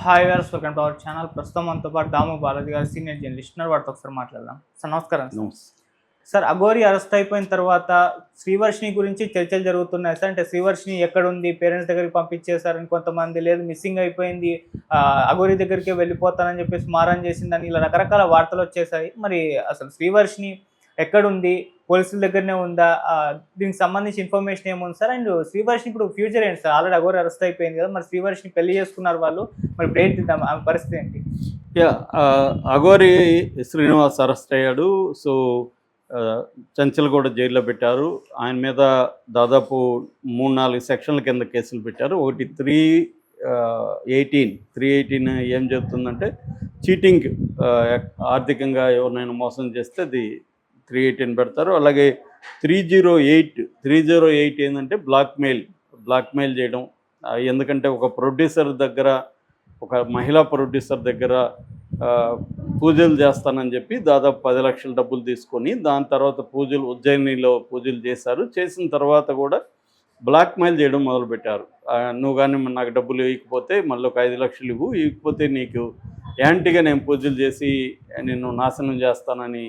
Hi viewers, welcome to our channel. ప్రస్తుతం మనతో పాటు దాము బాలాజీ గారు, సీనియర్ జర్నలిస్ట్ ఉన్నారు. వాటితో ఒకసారి మాట్లాడదాం. సార్ నమస్కారం. సార్, అఘోరి అరెస్ట్ అయిపోయిన తర్వాత శ్రీవర్షిని గురించి చర్చలు జరుగుతున్నాయి సార్. అంటే శ్రీవర్షిని ఎక్కడుంది, పేరెంట్స్ దగ్గరికి పంపించేశారని కొంతమంది, లేదు మిస్సింగ్ అయిపోయింది, అఘోరి దగ్గరికి వెళ్ళిపోతానని చెప్పేసి మారం చేసిందని ఇలా రకరకాల వార్తలు వచ్చేసాయి. మరి అసలు శ్రీవర్షిని ఎక్కడుంది, పోలీసుల దగ్గరనే ఉందా, దీనికి సంబంధించి ఇన్ఫర్మేషన్ ఏముంది సార్? అండ్ శ్రీవర్షిని ఇప్పుడు ఫ్యూచర్ ఏంటి సార్? ఆల్రెడీ అఘోరి అరెస్ట్ అయిపోయింది కదా, మరి శ్రీవర్షిని పెళ్లి చేసుకున్నారు వాళ్ళు, మరి ఇప్పుడు ఏంటి ఆమె పరిస్థితి ఏంటి? అఘోరి శ్రీనివాస్ అరెస్ట్ అయ్యాడు. సో చంచల్గూడ జైల్లో పెట్టారు. ఆయన మీద దాదాపు 3-4 సెక్షన్ల కింద కేసులు పెట్టారు. ఒకటి 318 ఏం చెప్తుందంటే చీటింగ్, ఆర్థికంగా ఎవరినైనా మోసం చేస్తే అది 318 పెడతారు. అలాగే 308 ఏంటంటే బ్లాక్మెయిల్ చేయడం. ఎందుకంటే ఒక ప్రొడ్యూసర్ దగ్గర, ఒక మహిళా ప్రొడ్యూసర్ దగ్గర పూజలు చేస్తానని చెప్పి దాదాపు 10 లక్షల డబ్బులు తీసుకొని దాని తర్వాత ఉజ్జయినిలో పూజలు చేశారు. చేసిన తర్వాత కూడా బ్లాక్మెయిల్ చేయడం మొదలుపెట్టారు. నువ్వు కానీ నాకు డబ్బులు ఇవ్వకపోతే మళ్ళీ ఒక 5 లక్షలు ఇవ్వకపోతే నీకు యాంటీగా నేను పూజలు చేసి నిన్ను నాశనం చేస్తానని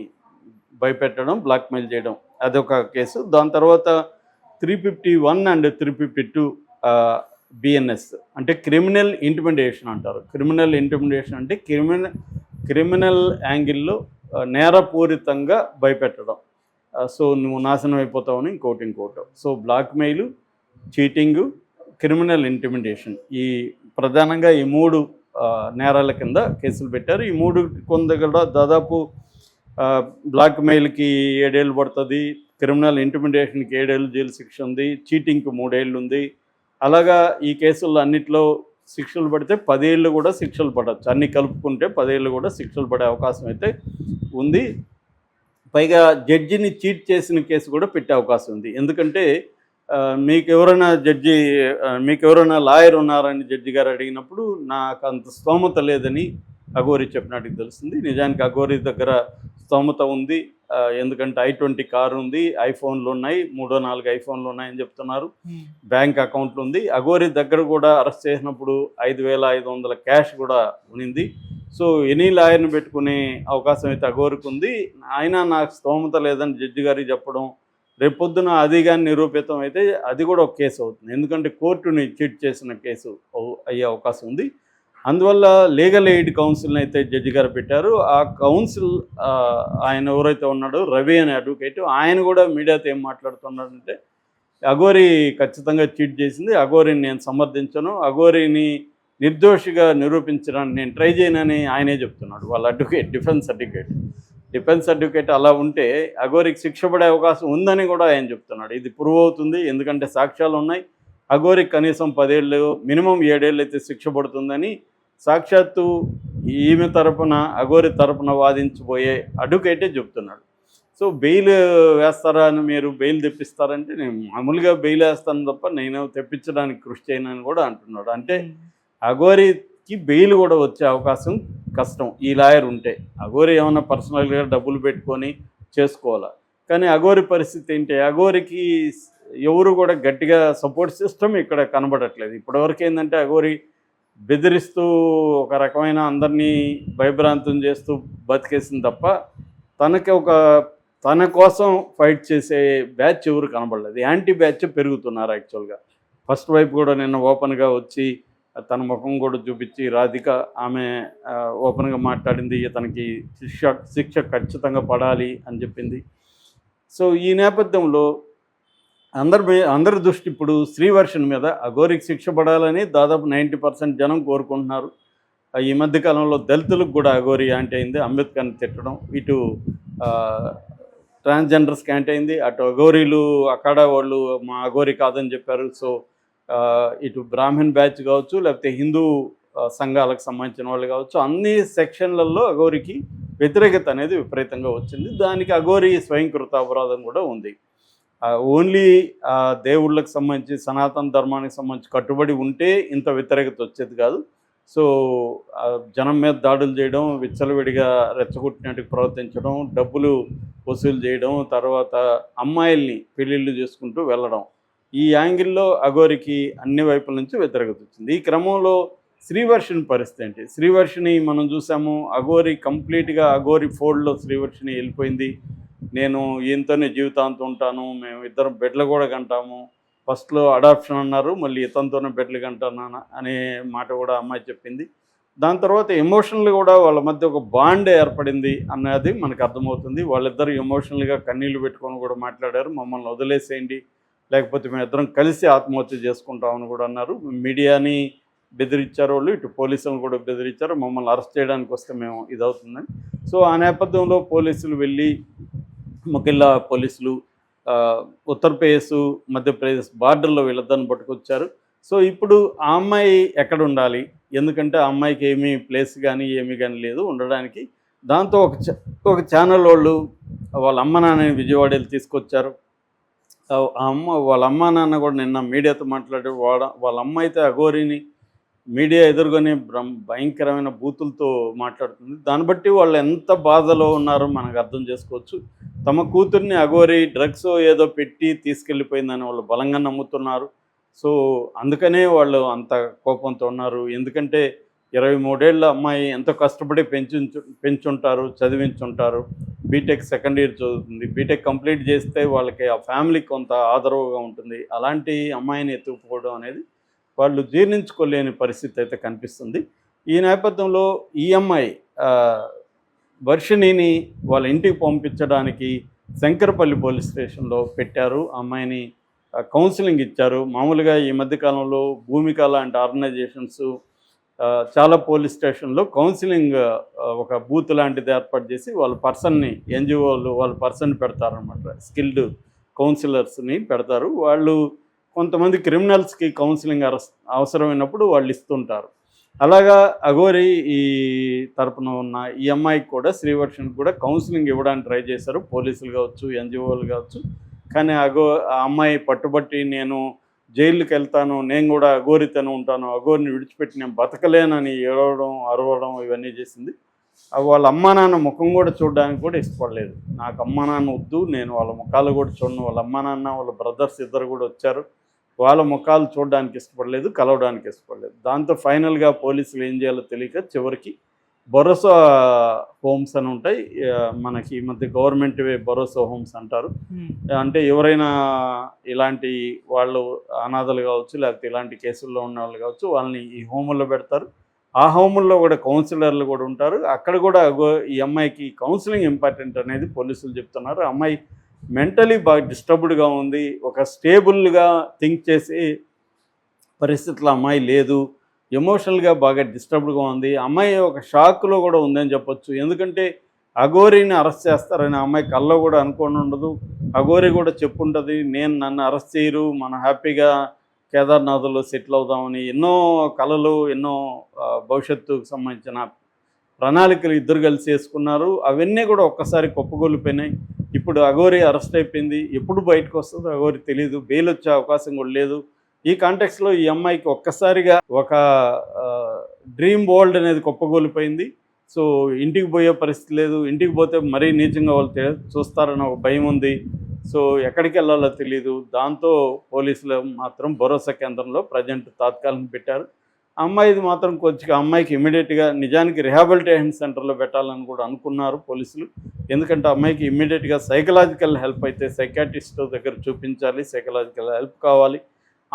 భయపెట్టడం, బ్లాక్మెయిల్ చేయడం, అదొక కేసు. దాని తర్వాత 351 అండ్ 352 బిఎన్ఎస్ అంటే క్రిమినల్ ఇంటిమిడేషన్ అంటారు. క్రిమినల్ ఇంటిమిడేషన్ అంటే క్రిమినల్ యాంగిల్లో నేరపూరితంగా భయపెట్టడం. సో నువ్వు నాశనం అయిపోతావని ఇంకోటి. So blackmail, cheating, criminal intimidation, ఈ ప్రధానంగా ఈ 3 నేరాల కింద కేసులు పెట్టారు. ఈ 3 కూడా దాదాపు బ్లాక్మెయిల్కి 7 ఏళ్ళు పడుతుంది, క్రిమినల్ ఇంటిమిడేషన్కి 7 ఏళ్ళు జైలు శిక్ష ఉంది, చీటింగ్కి 3 ఏళ్ళు ఉంది. అలాగా ఈ కేసుల్లో అన్నిట్లో శిక్షలు పడితే 10 ఏళ్ళు కూడా శిక్షలు పడవచ్చు. అన్నీ కలుపుకుంటే 10 ఏళ్ళు కూడా శిక్షలు పడే అవకాశం అయితే ఉంది. పైగా జడ్జిని చీట్ చేసిన కేసు కూడా పెట్టే అవకాశం ఉంది. ఎందుకంటే మీకు ఎవరైనా లాయర్ ఉన్నారని జడ్జి గారు అడిగినప్పుడు నాకు అంత స్తోమత లేదని అఘోరి చెప్పినట్టుకు తెలుస్తుంది. నిజానికి అఘోరి దగ్గర స్తోమత ఉంది. ఎందుకంటే i20 కారు ఉంది, ఐఫోన్లు ఉన్నాయి, 3-4 ఐఫోన్లు ఉన్నాయని చెప్తున్నారు, బ్యాంక్ అకౌంట్లు ఉంది. అఘోరి దగ్గర కూడా అరెస్ట్ చేసినప్పుడు 5,500 క్యాష్ కూడా ఉన్నింది. సో ఎనీ లాయర్ని పెట్టుకునే అవకాశం అయితే అఘోరికి ఉంది. అయినా నాకు స్తోమత లేదని జడ్జి గారికి చెప్పడం, రేపొద్దున అది కానీ నిరూపితం అయితే అది కూడా ఒక కేసు అవుతుంది. ఎందుకంటే కోర్టుని చీట్ చేసిన కేసు అయ్యే అవకాశం ఉంది. అందువల్ల లీగల్ ఎయిడ్ కౌన్సిల్ని అయితే జడ్జి గారు పెట్టారు. ఆ కౌన్సిల్ ఆయన ఎవరైతే ఉన్నాడో రవి అనే అడ్వకేట్, ఆయన కూడా మీడియాతో ఏం మాట్లాడుతున్నాడంటే అఘోరి ఖచ్చితంగా చీట్ చేసింది, అఘోరిని నేను సమర్థించను, అఘోరిని నిర్దోషిగా నిరూపించడానికి నేను ట్రై చేయనని ఆయనే చెప్తున్నాడు. వాళ్ళ డిఫెన్స్ అడ్వకేట్ అలా ఉంటే అఘోరికి శిక్ష పడే అవకాశం ఉందని కూడా ఆయన చెప్తున్నాడు. ఇది ప్రూవ్ అవుతుంది, ఎందుకంటే సాక్ష్యాలు ఉన్నాయి. అఘోరికి కనీసం 10 ఏళ్ళు, మినిమం 7 ఏళ్ళు అయితే శిక్ష పడుతుందని సాక్షాత్తు ఈమె తరపున, అఘోరి తరపున వాదించబోయే అడ్వకేటే చెప్తున్నాడు. సో బెయిల్ వేస్తారా అని, మీరు బెయిల్ తెప్పిస్తారంటే నేను మామూలుగా బెయిల్ వేస్తాను తప్ప నేను తెప్పించడానికి కృషి చేయనని కూడా అంటున్నాడు. అంటే అఘోరికి బెయిల్ కూడా వచ్చే అవకాశం కష్టం ఈ లాయర్ ఉంటే. అఘోరి ఏమన్నా పర్సనల్గా డబ్బులు పెట్టుకొని చేసుకోవాలా, కానీ అఘోరి పరిస్థితి ఏంటి? అఘోరికి ఎవరు కూడా గట్టిగా సపోర్ట్ సిస్టమ్ ఇక్కడ కనబడట్లేదు. ఇప్పటివరకు ఏంటంటే అఘోరి బెదిరిస్తూ ఒక రకమైన అందరినీ భయభ్రాంతం చేస్తూ బతికేసింది తప్ప తన కోసం ఫైట్ చేసే బ్యాచ్ ఎవరు కనబడలేదు. యాంటీ బ్యాచ్ పెరుగుతున్నారు యాక్చువల్గా. ఫస్ట్ వైపు కూడా నిన్న ఓపెన్గా వచ్చి తన ముఖం కూడా చూపించి రాధిక ఆమె ఓపెన్గా మాట్లాడింది, తనకి శిక్ష ఖచ్చితంగా పడాలి అని చెప్పింది. సో ఈ నేపథ్యంలో అందరి దృష్టి ఇప్పుడు శ్రీవర్షిని మీద. అఘోరికి శిక్ష పడాలని దాదాపు 90% జనం కోరుకుంటున్నారు. ఈ మధ్యకాలంలో దళితులకు కూడా అఘోరి యాంటీ అయింది, అంబేద్కర్ని తిట్టడం, ఇటు ట్రాన్స్జెండర్స్కి యాంటీ అయింది, అటు అఘోరీలు అఖాడా వాళ్ళు మా అఘోరి కాదని చెప్పారు. సో ఇటు బ్రాహ్మణ్ బ్యాచ్ కావచ్చు, లేకపోతే హిందూ సంఘాలకు సంబంధించిన వాళ్ళు కావచ్చు, అన్ని సెక్షన్లలో అఘోరికి వ్యతిరేకత అనేది విపరీతంగా వచ్చింది. దానికి అఘోరి స్వయంకృత అపరాధం కూడా ఉంది. ఓన్లీ దేవుళ్ళకి సంబంధించి, సనాతన ధర్మానికి సంబంధించి కట్టుబడి ఉంటే ఇంత వ్యతిరేకత వచ్చేది కాదు. సో జనం మీద దాడులు చేయడం, విచ్చలవిడిగా రెచ్చగొట్టినట్టు ప్రవర్తించడం, డబ్బులు వసూలు చేయడం, తర్వాత అమ్మాయిల్ని పెళ్ళిళ్ళు చేసుకుంటూ వెళ్ళడం, ఈ యాంగిల్లో అఘోరికి అన్ని వైపుల నుంచి వ్యతిరేకత వచ్చింది. ఈ క్రమంలో శ్రీవర్షిని పరిస్థితి ఏంటి? శ్రీవర్షిని మనం చూసాము, అఘోరి కంప్లీట్గా అఘోరి ఫోల్డ్లో శ్రీవర్షిని వెళ్ళిపోయింది. నేను ఈయనతోనే జీవితాంతం ఉంటాను, మేము ఇద్దరం బెడ్లు కూడా కంటాము. ఫస్ట్లో అడాప్షన్ అన్నారు, మళ్ళీ ఇతనితోనే బెడ్లు కంటాను అనే మాట కూడా అమ్మాయి చెప్పింది. దాని తర్వాత ఎమోషనల్ కూడా వాళ్ళ మధ్య ఒక బాండ్ ఏర్పడింది అన్నది మనకు అర్థమవుతుంది. వాళ్ళిద్దరు ఎమోషనల్గా కన్నీళ్లు పెట్టుకొని కూడా మాట్లాడారు, మమ్మల్ని వదిలేసేయండి లేకపోతే మేము ఇద్దరం కలిసి ఆత్మహత్య చేసుకుంటామని కూడా అన్నారు. మీడియాని బెదిరించారు వాళ్ళు, ఇటు పోలీసులను కూడా బెదిరించారు, మమ్మల్ని అరెస్ట్ చేయడానికి వస్తే మేము ఇదవుతుందని. సో ఆ నేపథ్యంలో పోలీసులు వెళ్ళి, ముఖ్యంగా పోలీసులు ఉత్తరప్రదేశ్ మధ్యప్రదేశ్ బార్డర్లో వీళ్ళిద్దరిని పట్టుకొచ్చారు. సో ఇప్పుడు ఆ అమ్మాయి ఎక్కడ ఉండాలి, ఎందుకంటే ఆ అమ్మాయికి ఏమీ ప్లేస్ కానీ ఏమీ కానీ లేదు ఉండడానికి. దాంతో ఒక ఛానల్ వాళ్ళు వాళ్ళ అమ్మ నాన్నని విజయవాడకి తీసుకొచ్చారు. వాళ్ళ అమ్మ నాన్న కూడా నిన్న మీడియాతో మాట్లాడారు. వాళ్ళ అమ్మ అయితే అఘోరిని మీడియా ఎదుర్కొని భయంకరమైన బూతులతో మాట్లాడుతుంది. దాన్ని బట్టి వాళ్ళు ఎంత బాధలో ఉన్నారో మనకు అర్థం చేసుకోవచ్చు. తమ కూతుర్ని అఘోరి డ్రగ్స్ ఏదో పెట్టి తీసుకెళ్ళిపోయిందని వాళ్ళు బలంగా నమ్ముతున్నారు. సో అందుకనే వాళ్ళు అంత కోపంతో ఉన్నారు. ఎందుకంటే 23 ఏళ్ళ అమ్మాయి ఎంతో కష్టపడి పెంచుంటారు, చదివించుంటారు. బీటెక్ సెకండ్ ఇయర్ చదువుతుంది. బీటెక్ కంప్లీట్ చేస్తే వాళ్ళకి ఆ ఫ్యామిలీకి కొంత ఆదరవుగా ఉంటుంది. అలాంటి అమ్మాయిని ఎత్తుకుపోవడం అనేది వాళ్ళు జీర్ణించుకోలేని పరిస్థితి అయితే కనిపిస్తుంది. ఈ నేపథ్యంలో ఈ అమ్మాయి వర్షిణిని వాళ్ళ ఇంటికి పంపించడానికి శంకరపల్లి పోలీస్ స్టేషన్లో పెట్టారు. అమ్మాయిని కౌన్సిలింగ్ ఇచ్చారు. మామూలుగా ఈ మధ్యకాలంలో భూమిక లాంటి ఆర్గనైజేషన్స్ చాలా పోలీస్ స్టేషన్లో కౌన్సిలింగ్ ఒక బూత్ లాంటిది ఏర్పాటు చేసి వాళ్ళ పర్సన్ని, ఎన్జిఓలు వాళ్ళ పర్సన్ పెడతారనమాట. స్కిల్డ్ కౌన్సిలర్స్ని పెడతారు. వాళ్ళు కొంతమంది క్రిమినల్స్కి కౌన్సిలింగ్ అవసరమైనప్పుడు వాళ్ళు ఇస్తుంటారు. అలాగా అఘోరి ఈ తరపున ఉన్న ఈ అమ్మాయికి కూడా, శ్రీవర్షన్కి కూడా కౌన్సిలింగ్ ఇవ్వడానికి ట్రై చేశారు పోలీసులు కావచ్చు, ఎన్జిఓలు కావచ్చు. కానీ ఆ అమ్మాయి పట్టుబట్టి నేను జైలుకి వెళ్తాను, నేను కూడా అఘోరితోనే ఉంటాను, అఘోరిని విడిచిపెట్టి నేను బతకలేనని ఏడవడం, అరవడం ఇవన్నీ చేసింది. వాళ్ళ అమ్మా నాన్న ముఖం కూడా చూడడానికి కూడా ఇష్టపడలేదు. నాకు అమ్మా నాన్న వద్దు, నేను వాళ్ళ ముఖాలు కూడా చూడను. వాళ్ళ అమ్మా నాన్న, వాళ్ళ బ్రదర్స్ ఇద్దరు కూడా వచ్చారు, వాళ్ళ ముఖాలు చూడడానికి ఇష్టపడలేదు, కలవడానికి ఇష్టపడలేదు. దాంతో ఫైనల్గా పోలీసులు ఏం చేయాలో తెలియక చివరికి భరోసా హోమ్స్ అని ఉంటాయి మనకి, ఈ మధ్య గవర్నమెంట్వే భరోసా హోమ్స్ అంటారు. అంటే ఎవరైనా ఇలాంటి వాళ్ళు అనాథలు కావచ్చు, లేకపోతే ఇలాంటి కేసుల్లో ఉన్న వాళ్ళు కావచ్చు, వాళ్ళని ఈ హోముల్లో పెడతారు. ఆ హోముల్లో కూడా కౌన్సిలర్లు కూడా ఉంటారు. అక్కడ కూడా ఈ అమ్మాయికి కౌన్సిలింగ్ ఇంపార్టెంట్ అనేది పోలీసులు చెప్తున్నారు. అమ్మాయి మెంటలీ బాగా డిస్టర్బ్డ్గా ఉంది, ఒక స్టేబుల్గా థింక్ చేసే పరిస్థితుల్లో అమ్మాయి లేదు, ఎమోషనల్గా బాగా డిస్టర్బ్డ్గా ఉంది. అమ్మాయి ఒక షాక్లో కూడా ఉందని చెప్పొచ్చు. ఎందుకంటే అఘోరిని అరెస్ట్ చేస్తారని అమ్మాయి కల్లో కూడా అనుకోని ఉండదు. అఘోరి కూడా చెప్పుంటుంది, నన్ను అరెస్ట్ చేయరు, మనం హ్యాపీగా కేదార్నాథ్లో సెటిల్ అవుదామని ఎన్నో కళలు, ఎన్నో భవిష్యత్తుకు సంబంధించిన ప్రణాళికలు ఇద్దరు కలిసి వేసుకున్నారు. అవన్నీ కూడా ఒక్కసారి కుప్పగొలిపోయినాయి. ఇప్పుడు అఘోరి అరెస్ట్ అయిపోయింది, ఎప్పుడు బయటకు వస్తుందో అఘోరి తెలియదు, బెయిల్ వచ్చే అవకాశం కూడా లేదు. ఈ కాంటెక్స్లో ఈ అమ్మాయికి ఒక్కసారిగా ఒక డ్రీమ్ వరల్డ్ అనేది కుప్పగొలిపోయింది. సో ఇంటికి పోయే పరిస్థితి లేదు, ఇంటికి పోతే మరీ నీచంగా వాళ్ళు చూస్తారని ఒక భయం ఉంది. సో ఎక్కడికి వెళ్ళాలో తెలియదు. దాంతో పోలీసులు మాత్రం భరోసా కేంద్రంలో ప్రజెంట్ తాత్కాలికంగా పెట్టారు. అమ్మాయిది మాత్రం కొంచెం అమ్మాయికి ఇమ్మీడియట్గా నిజానికి రిహాబిలిటేషన్ సెంటర్లో పెట్టాలని కూడా అనుకున్నారు పోలీసులు. ఎందుకంటే అమ్మాయికి ఇమ్మీడియట్గా సైకలాజికల్ హెల్ప్ అయితే సైకాట్రిస్ట్ దగ్గర చూపించాలి, సైకలాజికల్ హెల్ప్ కావాలి.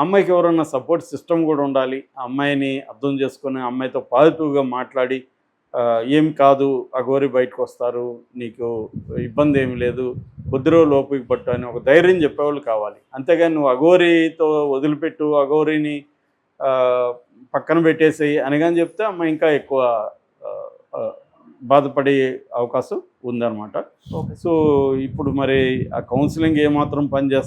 అమ్మాయికి ఎవరైనా సపోర్ట్ సిస్టమ్ కూడా ఉండాలి. అమ్మాయిని అర్థం చేసుకొని అమ్మాయితో పాజిటివ్గా మాట్లాడి ఏం కాదు, అఘోరి బయటకు వస్తారు, నీకు ఇబ్బంది ఏమి లేదు, కొద్ది రోజులు ఓపిక పట్టు అని ఒక ధైర్యం చెప్పేవాళ్ళు కావాలి. అంతేగాని నువ్వు అఘోరితో వదిలిపెట్టు, అఘోరిని పక్కన పెట్టేసి అనగాని చెప్తే అమ్మాయి ఇంకా ఎక్కువ బాధపడే అవకాశం ఉందన్నమాట. సో ఇప్పుడు మరి ఆ కౌన్సిలింగ్ ఏమాత్రం పనిచేస్తుంది